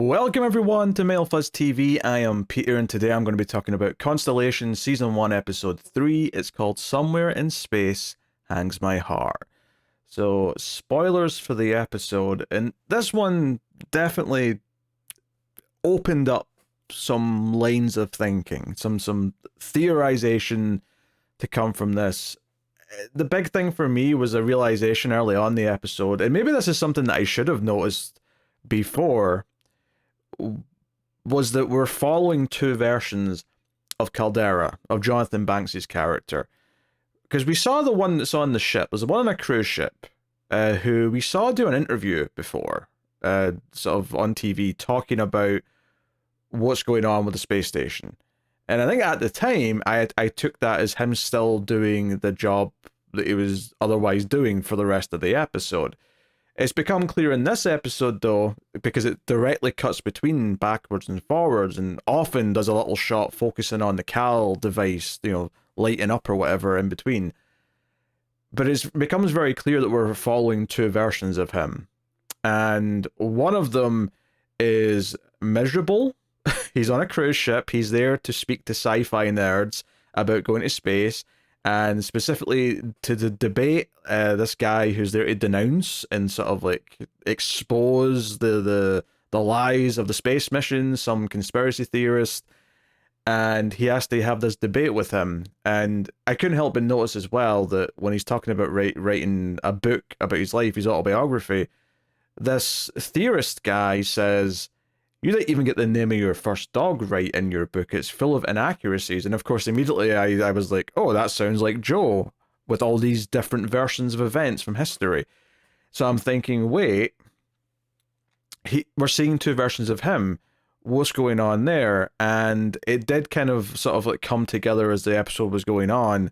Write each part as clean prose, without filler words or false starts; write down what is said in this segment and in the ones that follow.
Welcome everyone to MailFuzz TV. I am Peter and today I'm going to be talking about Constellation Season 1 Episode 3. It's called Somewhere in Space Hangs My Heart. So, spoilers for the episode, and this one definitely opened up some lines of thinking, some theorization to come from this. The big thing for me was a realization early on in the episode, and maybe this is something that I should have noticed before, was that we're following two versions of Caldera, of Jonathan Banks' character. Because we saw the one that's on the ship. There's the one on a cruise ship, who we saw do an interview before, sort of on TV, talking about what's going on with the space station. And I think at the time, I took that as him still doing the job that he was otherwise doing for the rest of the episode. It's become clear in this episode, though, because it directly cuts between backwards and forwards and often does a little shot focusing on the Cal device, lighting up or whatever in between. But it becomes very clear that we're following two versions of him. And one of them is miserable. He's on a cruise ship. He's there to speak to sci-fi nerds about going to space, and specifically to the debate this guy who's there to denounce and sort of like expose the lies of the space mission, some conspiracy theorist, and he has to have this debate with him. And I couldn't help but notice as well that when he's talking about writing a book about his life, his autobiography, this theorist guy says, "You didn't even get the name of your first dog right in your book. It's full of inaccuracies." And of course, immediately I was like, oh, that sounds like Joe with all these different versions of events from history. So I'm thinking, wait, we're seeing two versions of him. What's going on there? And it did kind of sort of like come together as the episode was going on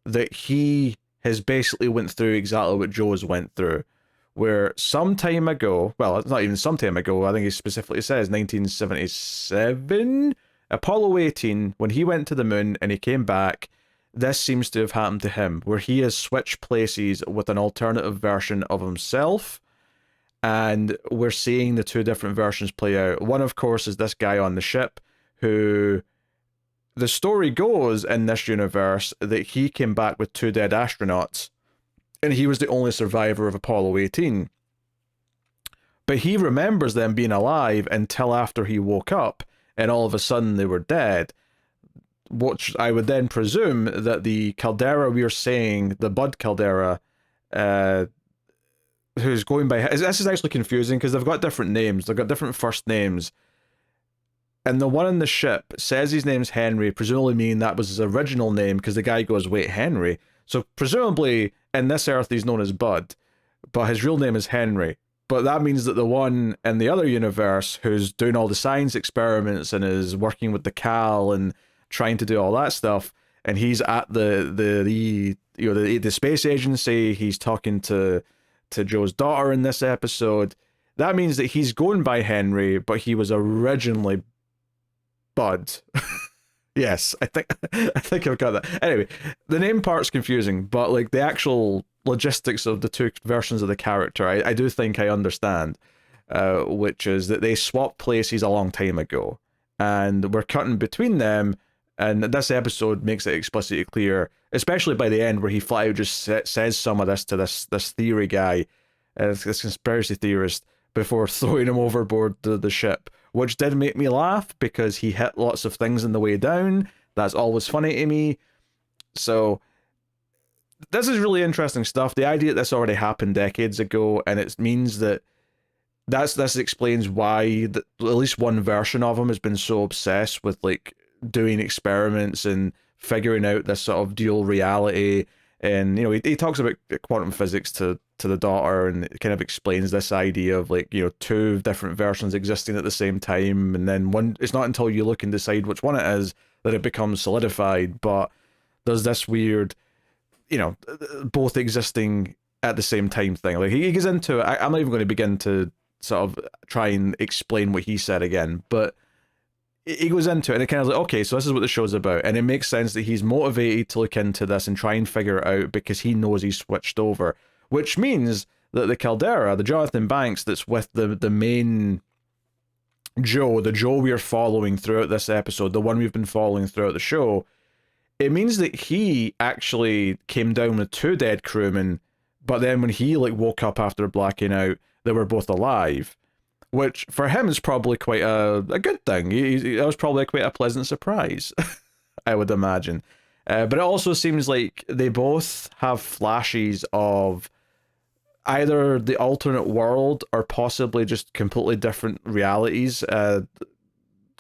that he has basically went through exactly what Joe's went through. Where some time ago, well, it's not even some time ago, I think he specifically says 1977, Apollo 18, when he went to the moon and he came back, this seems to have happened to him, where he has switched places with an alternative version of himself, and we're seeing the two different versions play out. One, of course, is this guy on the ship, who, the story goes in this universe that he came back with two dead astronauts, and he was the only survivor of Apollo 18. But he remembers them being alive until after he woke up, and all of a sudden they were dead. Which I would then presume that the Caldera we're saying, the Bud Caldera, who's going by... This is actually confusing, because they've got different names. They've got different first names. And the one on the ship says his name's Henry, presumably meaning that was his original name, because the guy goes, wait, Henry? So presumably, in this Earth, he's known as Bud, but his real name is Henry. But that means that the one in the other universe who's doing all the science experiments and is working with the Cal and trying to do all that stuff, and he's at the space agency, he's talking to Joe's daughter in this episode. That means that he's going by Henry, but he was originally Bud. Yes, I think I've got that. Anyway, the name part's confusing, but like the actual logistics of the two versions of the character, I do think I understand, which is that they swapped places a long time ago, and we're cutting between them, and this episode makes it explicitly clear, especially by the end where he flat out just says some of this to this theory guy, this conspiracy theorist, before throwing him overboard the ship, which did make me laugh because he hit lots of things on the way down. That's always funny to me. So this is really interesting stuff. The idea that this already happened decades ago, and it means that this explains why at least one version of him has been so obsessed with like doing experiments and figuring out this sort of dual reality. And he talks about quantum physics to the daughter, and it kind of explains this idea of like two different versions existing at the same time, and then one, it's not until you look and decide which one it is that it becomes solidified. But there's this weird both existing at the same time thing. Like he goes into it. I'm not even going to begin to sort of try and explain what he said again, but he goes into it and it kind of like, okay, so this is what the show's about, and it makes sense that he's motivated to look into this and try and figure it out because he knows he's switched over, which means that the Caldera, the Jonathan Banks that's with the main Joe, the Joe we're following throughout this episode, the one we've been following throughout the show, it means that he actually came down with 2 dead crewmen, but then when he like woke up after blacking out, they were both alive, which for him is probably quite a good thing. That was probably quite a pleasant surprise, I would imagine. But it also seems like they both have flashes of either the alternate world or possibly just completely different realities.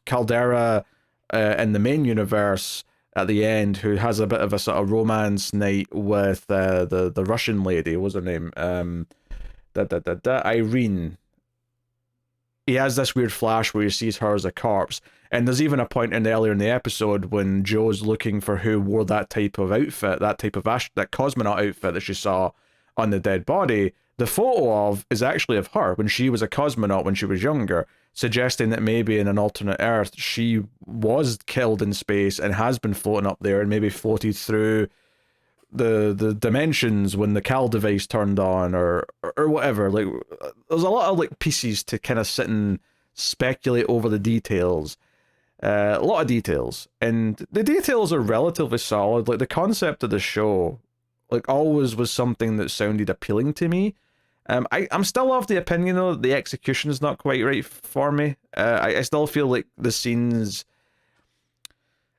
Caldera in the main universe at the end, who has a bit of a sort of romance night with the Russian lady. What was her name? Irene. He has this weird flash where he sees her as a corpse, and there's even a point earlier in the episode when Joe's looking for who wore that type of outfit, that type of that cosmonaut outfit that she saw on the dead body. The photo of is actually of her when she was a cosmonaut when she was younger, suggesting that maybe in an alternate Earth she was killed in space and has been floating up there and maybe floated through the dimensions when the Cal device turned on or whatever. Like, there's a lot of like pieces to kind of sit and speculate over the details. A lot of details, and the details are relatively solid. Like, the concept of the show, like, always was something that sounded appealing to me. I'm still of the opinion though the execution is not quite right for me. I still feel like the scenes,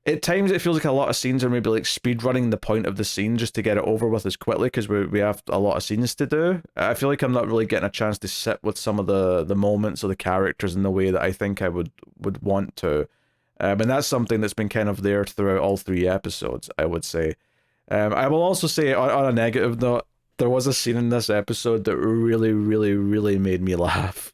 at times it feels like a lot of scenes are maybe like speed running the point of the scene just to get it over with as quickly because we have a lot of scenes to do. I feel like I'm not really getting a chance to sit with some of the moments of the characters in the way that I think I would want to. And that's something that's been kind of there throughout all 3 episodes, I would say. I will also say, on a negative note, there was a scene in this episode that really, really, really made me laugh.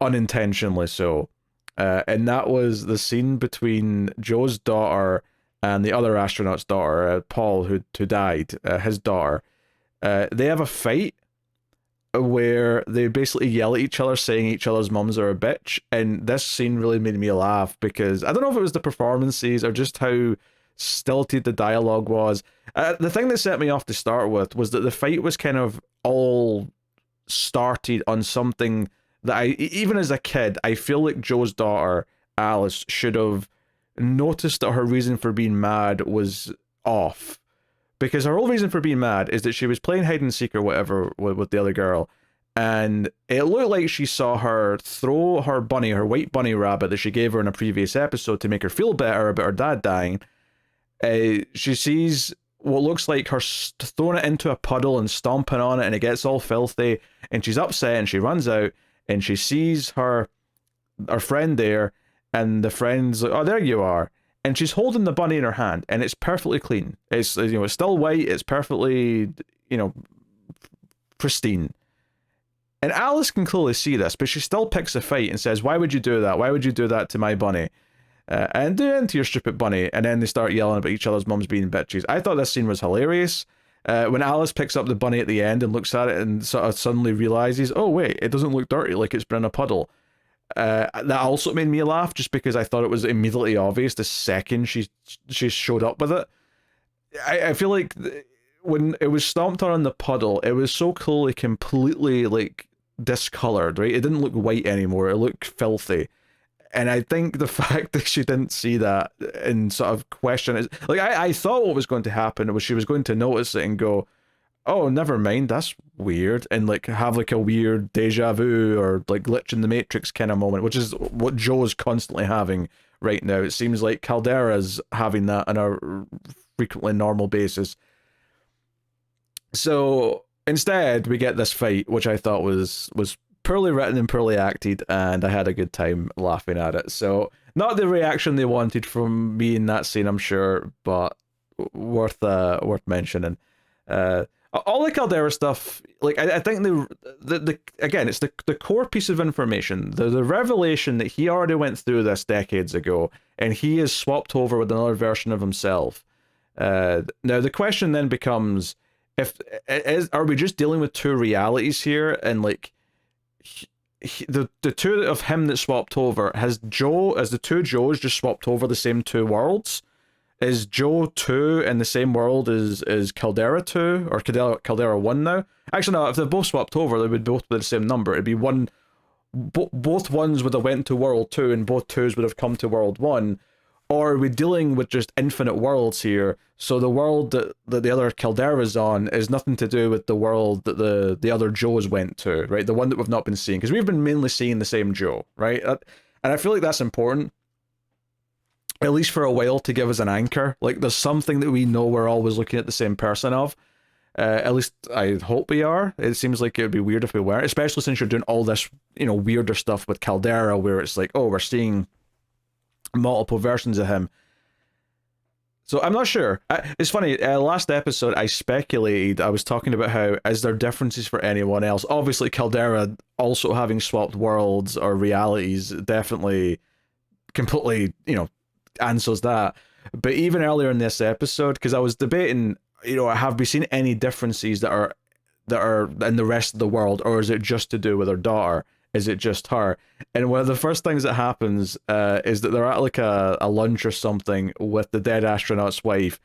Unintentionally so. And that was the scene between Joe's daughter and the other astronaut's daughter, Paul, who died, his daughter. They have a fight where they basically yell at each other, saying each other's mums are a bitch. And this scene really made me laugh because I don't know if it was the performances or just how stilted the dialogue was. The thing that set me off to start with was that the fight was kind of all started on something that even as a kid, I feel like Joe's daughter, Alice, should have noticed that her reason for being mad was off. Because her whole reason for being mad is that she was playing hide and seek or whatever with the other girl, and it looked like she saw her throw her bunny, her white bunny rabbit that she gave her in a previous episode to make her feel better about her dad dying. She sees what looks like her throwing it into a puddle and stomping on it, and it gets all filthy, and she's upset, and she runs out, and she sees her friend there, and the friend's like, "Oh, there you are," and she's holding the bunny in her hand, and it's perfectly clean. It's, you know, it's still white. It's perfectly, you know, pristine. And Alice can clearly see this, but she still picks a fight and says, "Why would you do that? Why would you do that to my bunny? And do it to your stupid bunny." And then they start yelling about each other's mums being bitches. I thought this scene was hilarious. When Alice picks up the bunny at the end and looks at it and sort of suddenly realizes, oh wait, it doesn't look dirty like it's been in a puddle. That also made me laugh just because I thought it was immediately obvious the second she showed up with it. I feel like when it was stomped on in the puddle, it was so clearly completely like discolored, right? It didn't look white anymore. It looked filthy. And I think the fact that she didn't see that and sort of question it, like, I thought what was going to happen was she was going to notice it and go, oh, never mind, that's weird, and like have like a weird deja vu or like glitch in the Matrix kind of moment, which is what Joe's constantly having right now. It seems like Caldera's having that on a frequently normal basis. So instead, we get this fight, which I thought was poorly written and poorly acted, and I had a good time laughing at it. So not the reaction they wanted from me in that scene, I'm sure, but worth mentioning. All the Caldera stuff, like I think the again, it's the core piece of information, the revelation that he already went through this decades ago, and he is swapped over with another version of himself. Now the question then becomes, are we just dealing with 2 realities here, and like the 2 of him that swapped over, has the 2 Joes just swapped over the same 2 worlds? Is Joe 2 in the same world as Caldera 2 or Caldera 1 now? Actually, no, if they've both swapped over, they would both be the same number. It'd be one both ones would have went to World 2 and both twos would have come to World 1? Or are we dealing with just infinite worlds here? So the world that the other Caldera's on is nothing to do with the world that the other Joes went to, right? The one that we've not been seeing. Because we've been mainly seeing the same Joe, right? And I feel like that's important, at least for a while, to give us an anchor. Like, there's something that we know we're always looking at the same person of. At least I hope we are. It seems like it would be weird if we weren't, especially since you're doing all this, weirder stuff with Caldera, where it's like, oh, we're seeing multiple versions of him. So I'm not sure. It's funny, last episode I speculated, I was talking about how, is there differences for anyone else? Obviously Caldera also having swapped worlds or realities definitely completely, answers that. But even earlier in this episode, because I was debating, have we seen any differences that are in the rest of the world, or is it just to do with her daughter? Is it just her? And one of the first things that happens is that they're at like a lunch or something with the dead astronaut's wife,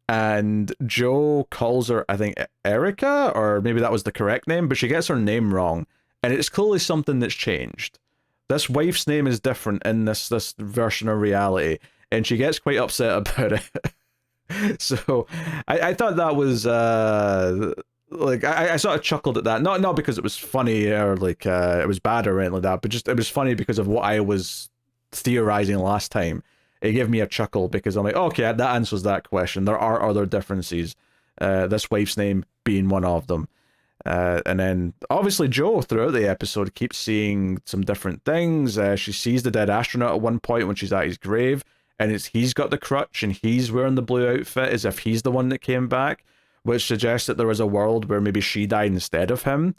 and Joe calls her, I think, Erica, or maybe that was the correct name, but she gets her name wrong, and it's clearly something that's changed. This wife's name is different in this version of reality, and she gets quite upset about it. So I thought that was like I sort of chuckled at that, not because it was funny or like it was bad or anything like that, but just it was funny because of what I was theorizing last time. It gave me a chuckle because I'm like, okay, that answers that question. There are other differences, this wife's name being one of them. And then obviously Joe throughout the episode keeps seeing some different things. She sees the dead astronaut at one point when she's at his grave, and he's got the crutch and he's wearing the blue outfit as if he's the one that came back, which suggests that there was a world where maybe she died instead of him.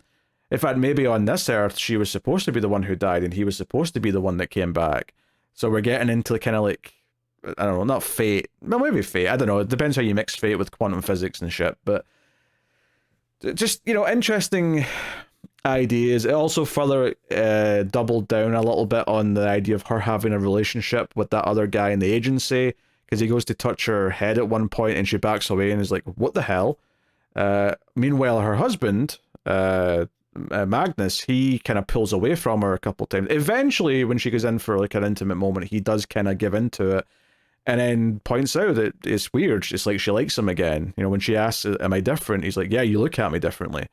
In fact, maybe on this Earth, she was supposed to be the one who died and he was supposed to be the one that came back. So we're getting into kind of like, I don't know, not fate. Well, maybe fate. I don't know. It depends how you mix fate with quantum physics and shit. But just, interesting ideas. It also further doubled down a little bit on the idea of her having a relationship with that other guy in the agency, because he goes to touch her head at one point and she backs away and is like, what the hell? Meanwhile, her husband, Magnus, he kind of pulls away from her a couple times. Eventually, when she goes in for like an intimate moment, he does kind of give into it, and then points out that it's weird. It's like she likes him again. When she asks, am I different? He's like, yeah, you look at me differently.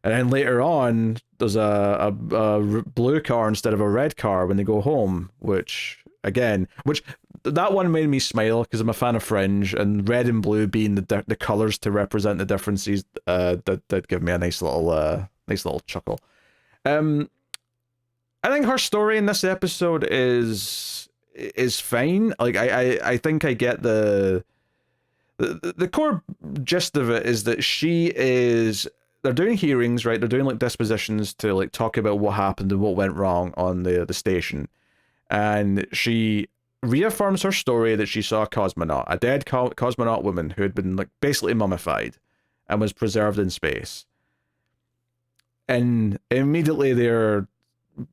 And then later on, there's a blue car instead of a red car when they go home, which that one made me smile because I'm a fan of Fringe, and red and blue being the colors to represent the differences that give me a nice little chuckle. I think her story in this episode is fine. Like I think I get the core gist of it is that they're doing hearings, right? They're doing like dispositions to like talk about what happened and what went wrong on the station. And she reaffirms her story that she saw a cosmonaut, a dead cosmonaut woman who had been like basically mummified and was preserved in space. And immediately they're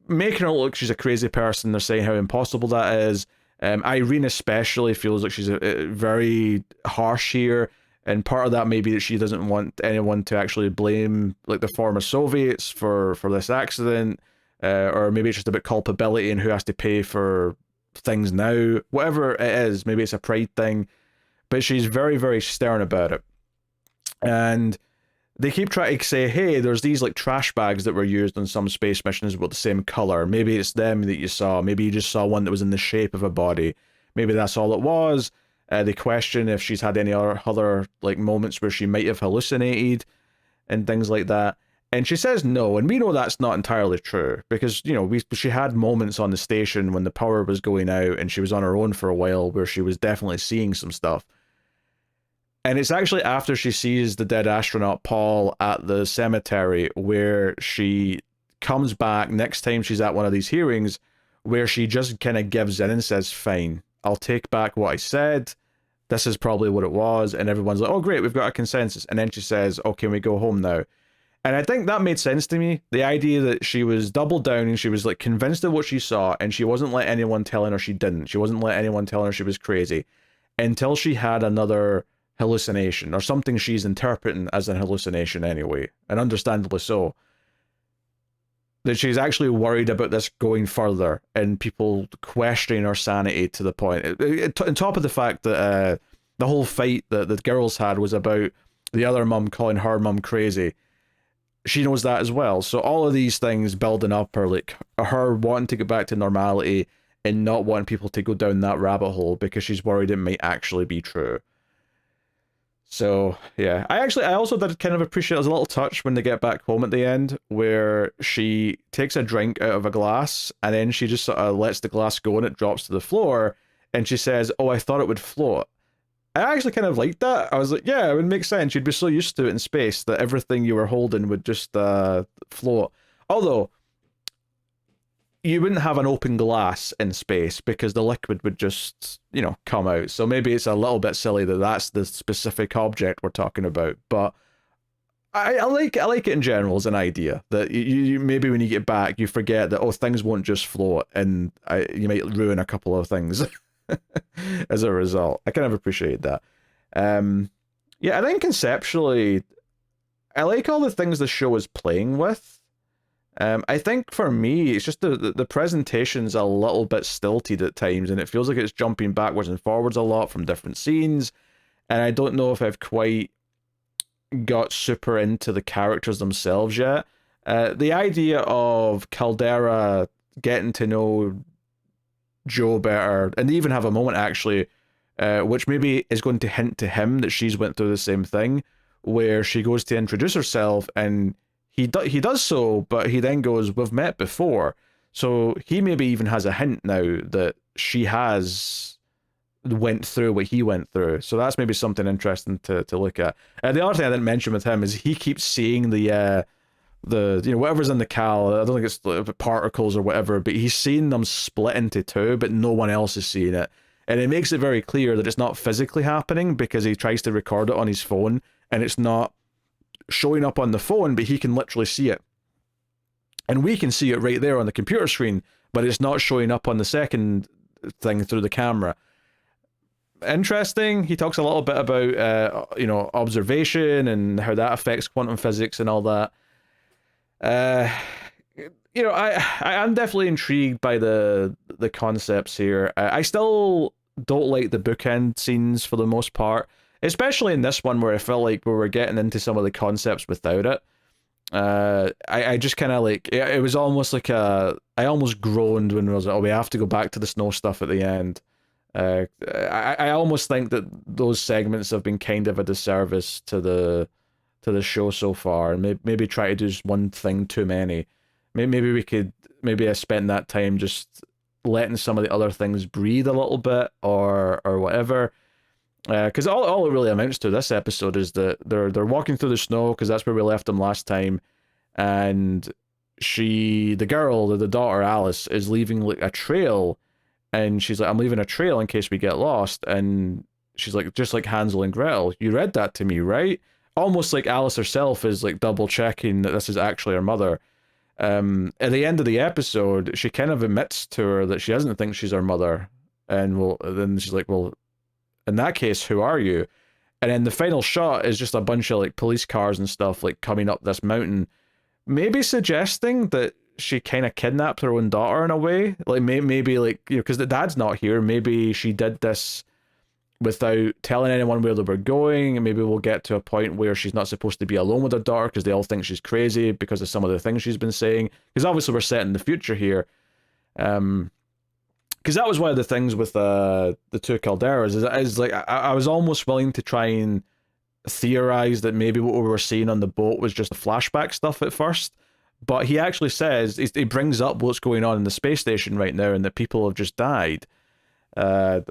making her look she's a crazy person. They're saying how impossible that is. Irene especially feels like she's very harsh here. And part of that may be that she doesn't want anyone to actually blame like the former Soviets for this accident. Or maybe it's just about culpability and who has to pay for things now. Whatever it is, maybe it's a pride thing. But she's very, very stern about it. And they keep trying to say, hey, there's these like trash bags that were used on some space missions with the same color. Maybe it's them that you saw. Maybe you just saw one that was in the shape of a body. Maybe that's all it was. They question if she's had any other like moments where she might have hallucinated and things like that. And she says no, and we know that's not entirely true, because, she had moments on the station when the power was going out and she was on her own for a while where she was definitely seeing some stuff. And it's actually after she sees the dead astronaut Paul at the cemetery where she comes back next time she's at one of these hearings, where she just kind of gives in and says, fine, I'll take back what I said. This is probably what it was. And everyone's like, oh, great, we've got a consensus. And then she says, oh, can we go home now? And I think that made sense to me. The idea that she was doubled down and she was like convinced of what she saw, and she wasn't let anyone telling her she didn't. She wasn't let anyone telling her she was crazy until she had another hallucination or something she's interpreting as an hallucination anyway, and understandably so. that she's actually worried about this going further and people questioning her sanity to the point. On top of the fact that the whole fight that the girls had was about the other mum calling her mum crazy. She knows that as well. So all of these things building up are like her wanting to get back to normality and not wanting people to go down that rabbit hole because she's worried it might actually be true. So yeah, I also did kind of appreciate there's a little touch when they get back home at the end where she takes a drink out of a glass and then she just sort of lets the glass go and it drops to the floor and she says, "Oh, I thought it would float." I actually kind of liked that. I was like, yeah, it would make sense. You'd be so used to it in space that everything you were holding would just float. Although, you wouldn't have an open glass in space because the liquid would just, come out. So maybe it's a little bit silly that that's the specific object we're talking about. But I like it in general as an idea that you maybe when you get back, you forget that, things won't just float and you might ruin a couple of things. As a result, I kind of appreciate that. Yeah, I think conceptually, I like all the things the show is playing with. I think for me, it's just the presentation's a little bit stilted at times, and it feels like it's jumping backwards and forwards a lot from different scenes. And I don't know if I've quite got super into the characters themselves yet. The idea of Caldera getting to know Joe better, and they even have a moment actually, which maybe is going to hint to him that she's went through the same thing, where she goes to introduce herself and he does so, but he then goes, "We've met before," so he maybe even has a hint now that she has went through what he went through. So that's maybe something interesting to look at. The other thing I didn't mention with him is he keeps seeing the whatever's in the cal. I don't think it's particles or whatever, but he's seeing them split into two, but no one else is seeing it. And it makes it very clear that it's not physically happening because he tries to record it on his phone and it's not showing up on the phone, but he can literally see it. And we can see it right there on the computer screen, but it's not showing up on the second thing through the camera. Interesting. He talks a little bit about observation and how that affects quantum physics and all that. I am definitely intrigued by the concepts here. I still don't like the bookend scenes for the most part, especially in this one where I felt like we were getting into some of the concepts without it. I just kind of like it was almost like I almost groaned when I was like, we have to go back to the snow stuff at the end. I almost think that those segments have been kind of a disservice to the show so far, and maybe try to do just one thing too many. Maybe we could I spent that time just letting some of the other things breathe a little bit or whatever. Because all it really amounts to this episode is that they're walking through the snow because that's where we left them last time, and the daughter Alice is leaving like a trail, and she's like, "I'm leaving a trail in case we get lost," and she's like, just like Hansel and Gretel, "You read that to me, right?" Almost like Alice herself is like double checking that this is actually her mother. At the end of the episode, she kind of admits to her that she doesn't think she's her mother, and then she's like, "Well, in that case, who are you?" And then the final shot is just a bunch of like police cars and stuff like coming up this mountain, maybe suggesting that she kind of kidnapped her own daughter in a way. Like maybe like because the dad's not here, maybe she did this without telling anyone where they were going, and maybe we'll get to a point where she's not supposed to be alone with her daughter because they all think she's crazy because of some of the things she's been saying. Because obviously we're set in the future here. Because that was one of the things with the two Calderas is like I was almost willing to try and theorize that maybe what we were seeing on the boat was just flashback stuff at first. But he actually says, he brings up what's going on in the space station right now and that people have just died.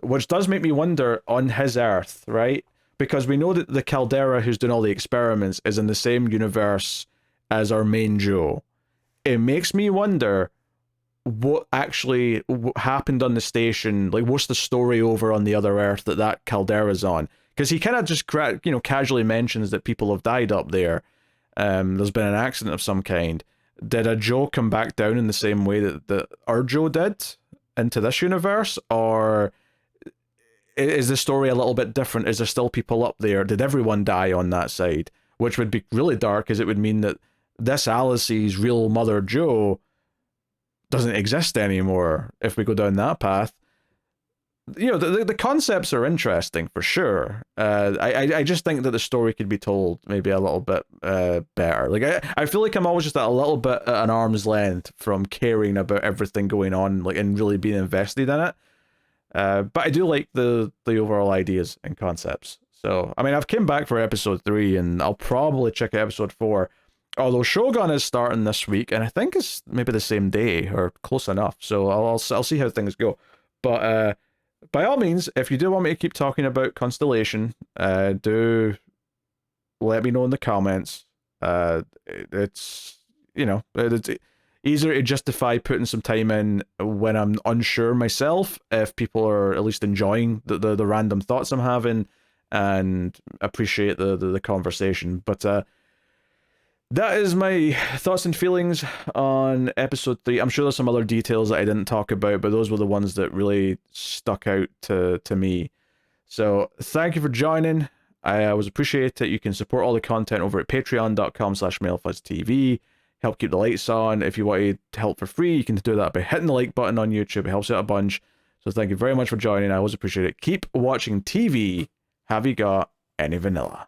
Which does make me wonder on his Earth, right? Because we know that the Caldera who's doing all the experiments is in the same universe as our main Joe. It makes me wonder what actually happened on the station. Like, what's the story over on the other Earth that Caldera's on? Because he kind of just casually mentions that people have died up there. There's been an accident of some kind. Did a Joe come back down in the same way that our Joe did into this universe, or is the story a little bit different? Is there still people up there? Did everyone die on that side? Which would be really dark, as it would mean that this Alice's real mother Jo doesn't exist anymore if we go down that path. You know, the concepts are interesting for sure. I just think that the story could be told maybe a little bit better. Like I feel like I'm always just at a little bit at an arm's length from caring about everything going on, like, and really being invested in it. But I do like the overall ideas and concepts. So I mean, I've came back for episode 3, and I'll probably check out episode 4. Although Shogun is starting this week, and I think it's maybe the same day or close enough. So I'll see how things go. But by all means, if you do want me to keep talking about Constellation, do let me know in the comments. It's, you know, it's easier to justify putting some time in when I'm unsure myself, if people are at least enjoying the random thoughts I'm having and appreciate the conversation. But that is my thoughts and feelings on episode 3. I'm sure there's some other details that I didn't talk about, but those were the ones that really stuck out to me. So thank you for joining. I always appreciate it. You can support all the content over at patreon.com/MailFuzzTV. Help keep the lights on. If you want to help for free, you can do that by hitting the like button on YouTube. It helps out a bunch. So thank you very much for joining. I always appreciate it. Keep watching TV. Have you got any vanilla?